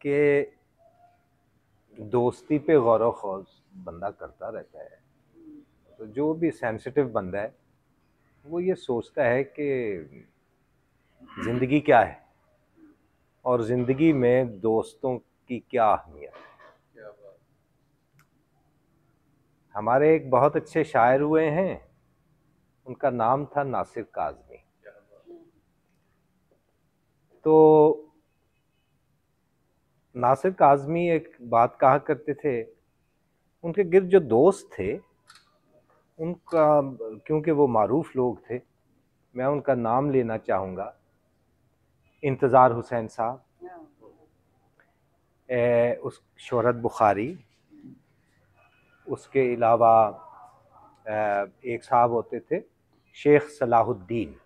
कि दोस्ती पे गौर व खौज बंदा करता रहता है, तो जो भी सेंसिटिव बंदा है वो ये सोचता है कि ज़िंदगी क्या है और ज़िंदगी में दोस्तों की क्या अहमियत है। हमारे एक बहुत अच्छे शायर हुए हैं, उनका नाम था नासिर काज़मी। तो नासिर काज़मी एक बात कहा करते थे, उनके गिर्द जो दोस्त थे उनका, क्योंकि वो मारूफ लोग थे, मैं उनका नाम लेना चाहूँगा, इंतज़ार हुसैन साहब, उस शोहरत बुखारी, उसके अलावा एक साहब होते थे शेख सलाहुद्दीन,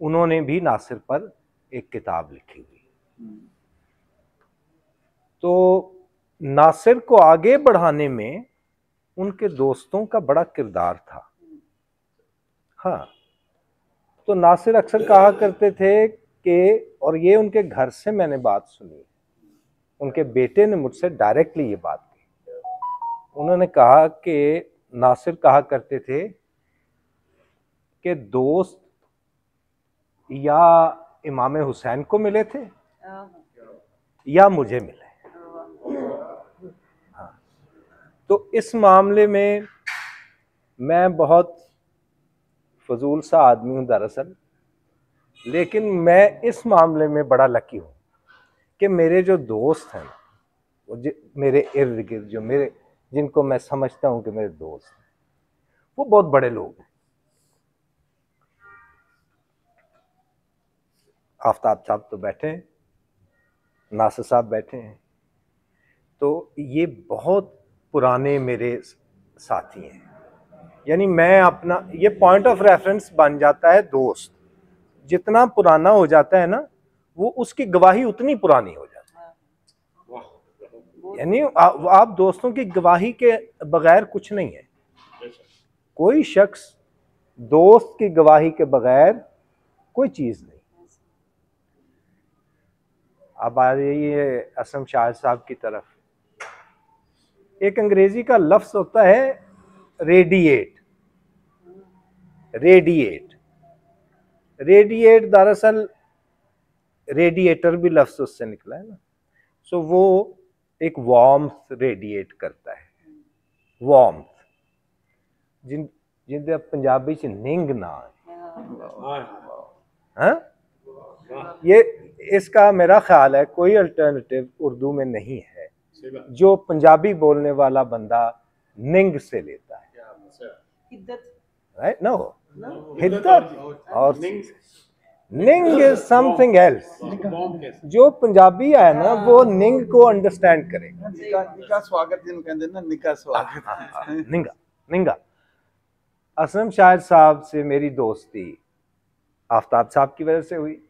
उन्होंने भी नासिर पर एक किताब लिखी हुई। तो नासिर को आगे बढ़ाने में उनके दोस्तों का बड़ा किरदार था। हाँ, तो नासिर अक्सर कहा करते थे कि, और ये उनके घर से मैंने बात सुनी, उनके बेटे ने मुझसे डायरेक्टली ये बात की। उन्होंने कहा कि नासिर कहा करते थे कि दोस्त या इमाम हुसैन को मिले थे या मुझे मिले। हाँ, तो इस मामले में मैं बहुत फजूल सा आदमी हूँ दरअसल, लेकिन मैं इस मामले में बड़ा लकी हूँ कि मेरे जो दोस्त हैं, वो मेरे इर्द गिर्द जो मेरे, जिनको मैं समझता हूँ कि मेरे दोस्त हैं, वो बहुत बड़े लोग हैं। आफ्ताब साहब तो बैठे हैं, नासिर साहब बैठे हैं, तो ये बहुत पुराने मेरे साथी हैं। यानी मैं अपना ये पॉइंट ऑफ रेफरेंस बन जाता है। दोस्त जितना पुराना हो जाता है ना, वो उसकी गवाही उतनी पुरानी हो जाती है। यानी आप दोस्तों की गवाही के बगैर कुछ नहीं है। कोई शख्स दोस्त की गवाही के बगैर कोई चीज नहीं। अब आ रही है असम शाह साहब की तरफ। एक अंग्रेजी का लफ्ज होता है रेडिएट। रेडिएट रेडिएट दरअसल रेडिएटर भी लफ्ज उससे निकला है ना। सो वो एक वार्मथ रेडिएट करता है। वार्मथ जिंदे पंजाबी च निंग ना है। ये इसका मेरा ख्याल है कोई अल्टरनेटिव उर्दू में नहीं है जो पंजाबी बोलने वाला बंदा निंग से लेता है। राइट? नो, हिद्दत और निंग इज समथिंग एल्स। जो पंजाबी है ना वो निंग को अंडरस्टैंड करेगा। निका स्वागत जिन्हों कहते हैं ना, निका स्वागत। निंगा निंगा। असलम शायर साहब से मेरी दोस्ती आफ्ताब साहब की वजह से हुई।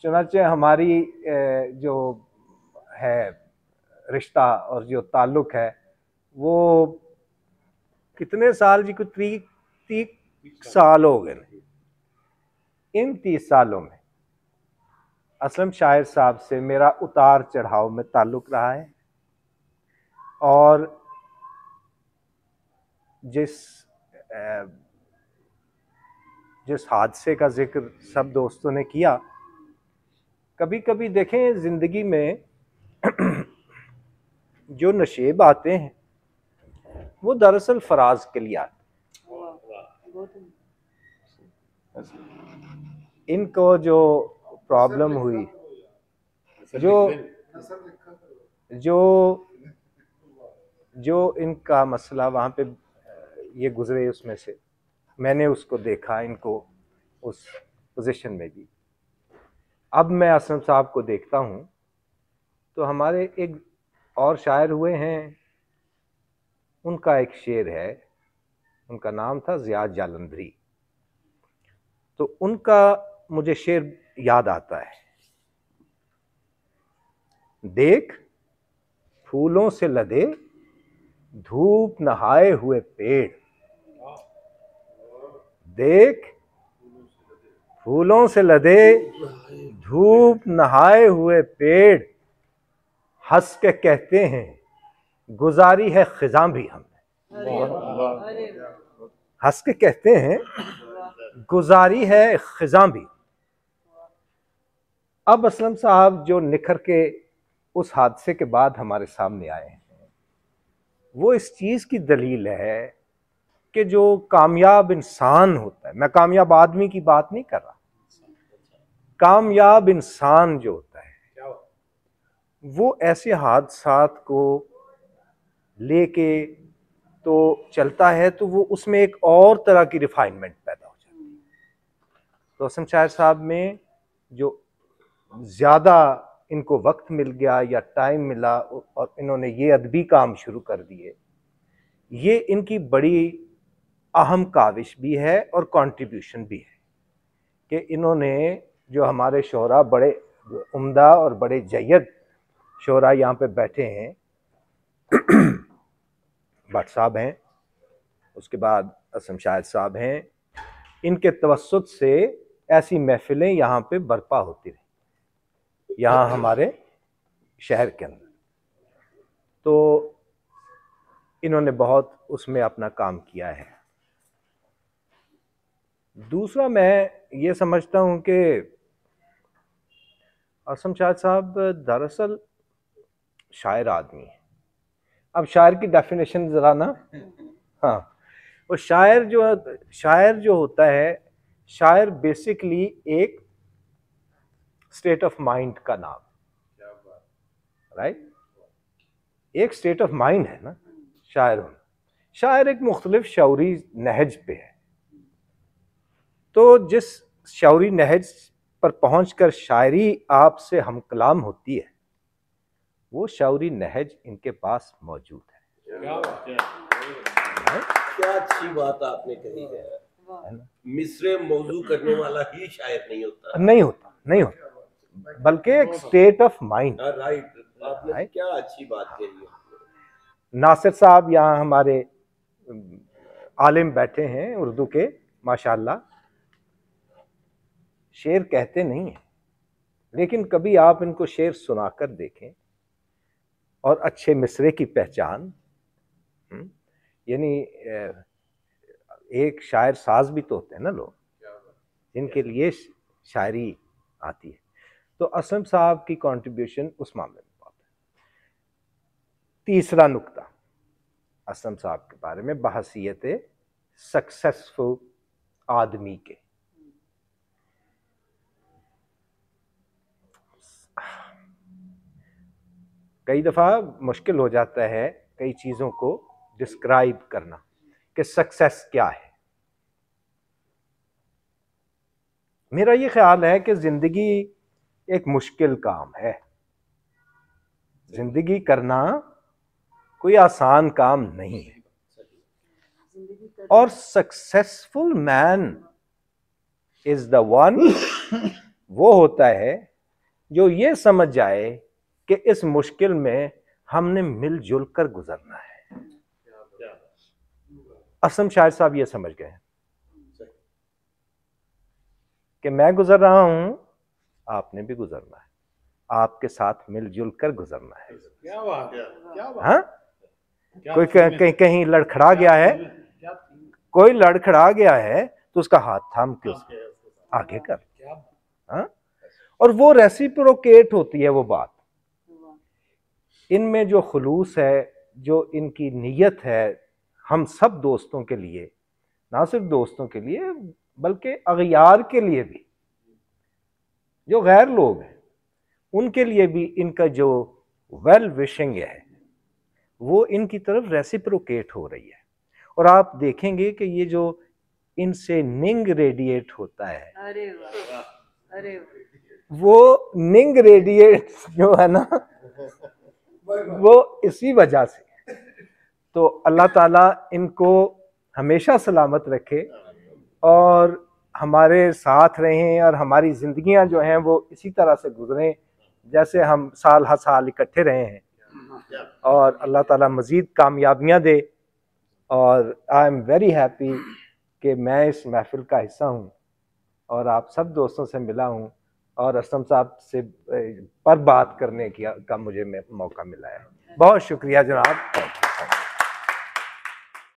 चुनाचे हमारी जो है रिश्ता और जो ताल्लुक है वो कितने साल जी को 30 साल हो गए। इन 30 सालों में असलम शायर साहब से मेरा उतार चढ़ाव में ताल्लुक रहा है। और जिस हादसे का जिक्र सब दोस्तों ने किया, कभी कभी देखें जिंदगी में जो नशेब आते हैं वो दरअसल फराज के लिए आते हैं। इनको जो प्रॉब्लम हुई, जो इनका मसला वहाँ पे ये गुजरे, उसमें से मैंने उसको देखा, इनको उस पोजीशन में भी। अब मैं असलम साहब को देखता हूँ तो हमारे एक और शायर हुए हैं, उनका एक शेर है, उनका नाम था ज़ियाद जालंधरी। तो उनका मुझे शेर याद आता है। देख फूलों से लदे धूप नहाए हुए पेड़, देख फूलों से लदे धूप नहाए हुए पेड़, हंस के कहते हैं गुजारी है खिजां भी हमने। हंस के कहते हैं गुजारी है खिजां भी। अब असलम साहब जो निखर के उस हादसे के बाद हमारे सामने आए हैं, वो इस चीज की दलील है कि जो कामयाब इंसान होता है, मैं कामयाब आदमी की बात नहीं कर रहा, कामयाब इंसान जो होता है वो ऐसे हादसात को लेके तो चलता है, तो वो उसमें एक और तरह की रिफाइनमेंट पैदा हो जाती है। तो असम शायर साहब में जो ज्यादा इनको वक्त मिल गया या टाइम मिला और इन्होंने ये अदबी काम शुरू कर दिए, ये इनकी बड़ी अहम काविश भी है और कंट्रीब्यूशन भी है कि इन्होंने जो हमारे शोरा बड़े उम्दा और बड़े जय्यद शोरा यहाँ पे बैठे हैं, भट्ट साहब हैं, उसके बाद असम शायर साहब हैं, इनके तवस्सुत से ऐसी महफिलें यहाँ पे बर्पा होती रही यहाँ हमारे शहर के अंदर। तो इन्होंने बहुत उसमें अपना काम किया है। दूसरा मैं ये समझता हूँ कि असम शायर साहब दरअसल शायर आदमी है। अब शायर की डेफिनेशन ज़रा ना, हाँ, वो शायर जो होता है, शायर बेसिकली एक स्टेट ऑफ माइंड का नाम, राइट? एक स्टेट ऑफ माइंड है ना शायर होना। शायर एक मुख्तलिफ शौरी नहज पे है, तो जिस शौरी नहज पर पहुंचकर शायरी आपसे हम कलाम होती है, वो शौरी नहज इनके पास मौजूद है। क्या अच्छी बात आपने कही है। मिसरे मौजू करने वाला ही शायर नहीं होता, बल्कि एक स्टेट ऑफ माइंड। राइट, आपने क्या अच्छी बात कही है। नासिर साहब यहाँ हमारे आलिम बैठे हैं उर्दू के, माशाल्लाह, शेर कहते नहीं हैं, लेकिन कभी आप इनको शेर सुनाकर देखें और अच्छे मिसरे की पहचान, यानी एक शायर साज भी तो होते हैं ना लोग, जिनके लिए शायरी आती है। तो असलम साहब की कंट्रीब्यूशन उस मामले में बहुत है। तीसरा नुक्ता असलम साहब के बारे में बहसियत सक्सेसफुल आदमी के, कई दफ़ा मुश्किल हो जाता है कई चीज़ों को डिस्क्राइब करना कि सक्सेस क्या है। मेरा ये ख्याल है कि ज़िंदगी एक मुश्किल काम है, ज़िंदगी करना कोई आसान काम नहीं है, और successful man is the one, वो होता है जो ये समझ जाए कि इस मुश्किल में हमने मिलजुल कर गुजरना है। असम शायर साहब ये समझ गए कि मैं गुजर रहा हूं, आपने भी गुजरना है, आपके साथ मिलजुल कर गुजरना है। क्या बात है, क्या बात। हाँ, कोई कहीं लड़खड़ा गया है, कोई लड़खड़ा गया है तो उसका हाथ थाम के उसके आगे कर, हाँ, और वो रेसिप्रोकेट होती है वो बात। इनमें जो खुलूस है, जो इनकी नीयत है, हम सब दोस्तों के लिए, ना सिर्फ दोस्तों के लिए बल्कि अगयार के लिए भी, जो गैर लोग हैं उनके लिए भी इनका जो वेल विशिंग है वो इनकी तरफ रेसिप्रोकेट हो रही है। और आप देखेंगे कि ये जो इनसे निंग रेडिएट होता है, अरे वाह, अरे वाह, वो निंग रेडिएट जो है ना, वो इसी वजह से। तो अल्लाह ताला इनको हमेशा सलामत रखे और हमारे साथ रहें, और हमारी ज़िंदगियां जो हैं वो इसी तरह से गुजरें जैसे हम साल हर साल इकट्ठे रहे हैं, और अल्लाह ताला मज़ीद कामयाबियां दे। और आई एम वेरी हैप्पी कि मैं इस महफिल का हिस्सा हूँ और आप सब दोस्तों से मिला हूँ, और असलम साहब से पर बात करने का मुझे मौका मिला है। बहुत शुक्रिया जनाब।